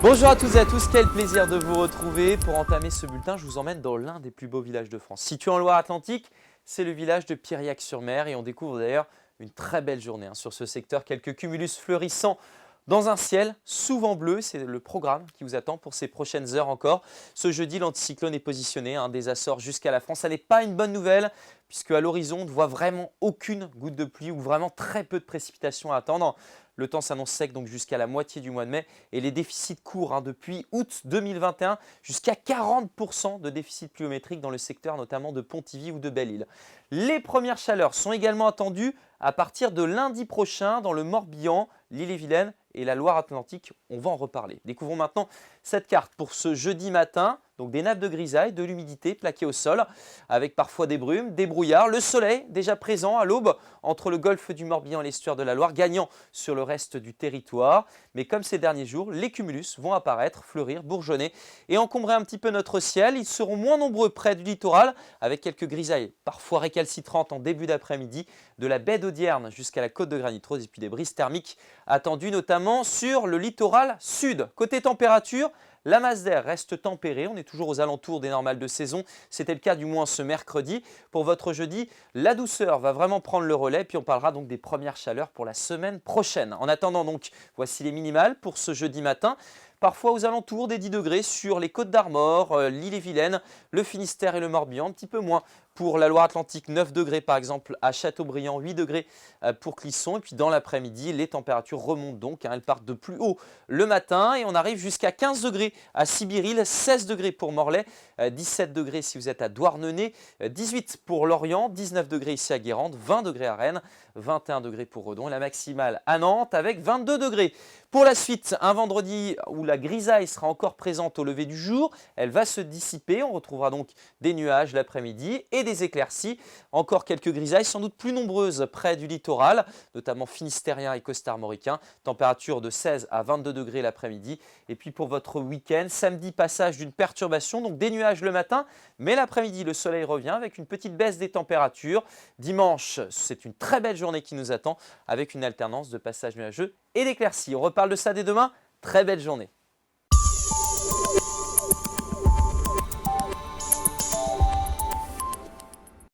Bonjour à toutes et à tous, quel plaisir de vous retrouver. Pour entamer ce bulletin, je vous emmène dans l'un des plus beaux villages de France. Situé en Loire-Atlantique, c'est le village de Piriac-sur-Mer et on découvre d'ailleurs une très belle journée sur ce secteur. Quelques cumulus fleurissants dans un ciel souvent bleu, c'est le programme qui vous attend pour ces prochaines heures encore. Ce jeudi, l'anticyclone est positionné des Açores jusqu'à la France. Ça n'est pas une bonne nouvelle puisque à l'horizon, on ne voit vraiment aucune goutte de pluie ou vraiment très peu de précipitations à attendre. Le temps s'annonce sec donc jusqu'à la moitié du mois de mai et les déficits courent depuis août 2021 jusqu'à 40% de déficit pluviométrique dans le secteur notamment de Pontivy ou de Belle-Île. Les premières chaleurs sont également attendues à partir de lundi prochain dans le Morbihan, l'Ille-et-Vilaine et la Loire-Atlantique. On va en reparler. Découvrons maintenant cette carte pour ce jeudi matin. Donc des nappes de grisaille, de l'humidité plaquées au sol avec parfois des brumes, des brouillards. Le soleil déjà présent à l'aube entre le golfe du Morbihan et l'estuaire de la Loire, gagnant sur le reste du territoire. Mais comme ces derniers jours, les cumulus vont apparaître, fleurir, bourgeonner et encombrer un petit peu notre ciel. Ils seront moins nombreux près du littoral avec quelques grisailles parfois récalcitrantes en début d'après-midi de la baie d'Audierne jusqu'à la côte de Granit-Rose et puis des brises thermiques attendues notamment sur le littoral sud. Côté température, la masse d'air reste tempérée, on est toujours aux alentours des normales de saison, c'était le cas du moins ce mercredi. Pour votre jeudi, la douceur va vraiment prendre le relais, puis on parlera donc des premières chaleurs pour la semaine prochaine. En attendant donc, voici les minimales pour ce jeudi matin. Parfois aux alentours des 10 degrés sur les Côtes d'Armor, l'Ille-et-Vilaine, le Finistère et le Morbihan, un petit peu moins pour la Loire-Atlantique, 9 degrés par exemple à Châteaubriand, 8 degrés pour Clisson. Et puis dans l'après-midi, les températures remontent donc, elles partent de plus haut le matin et on arrive jusqu'à 15 degrés à Sibiril, 16 degrés pour Morlaix, 17 degrés si vous êtes à Douarnenez, 18 pour Lorient, 19 degrés ici à Guérande, 20 degrés à Rennes, 21 degrés pour Redon et la maximale à Nantes avec 22 degrés. Pour la suite, un vendredi où la grisaille sera encore présente au lever du jour, elle va se dissiper, on retrouvera donc des nuages l'après-midi et des éclaircies. Encore quelques grisailles, sans doute plus nombreuses près du littoral, notamment finistérien et costarmoricain. Température de 16 à 22 degrés l'après-midi. Et puis pour votre week-end, samedi, passage d'une perturbation, donc des nuages le matin, mais l'après-midi, le soleil revient avec une petite baisse des températures. Dimanche, c'est une très belle journée qui nous attend avec une alternance de passages nuageux et d'éclaircies. On reparle de ça dès demain. Très belle journée.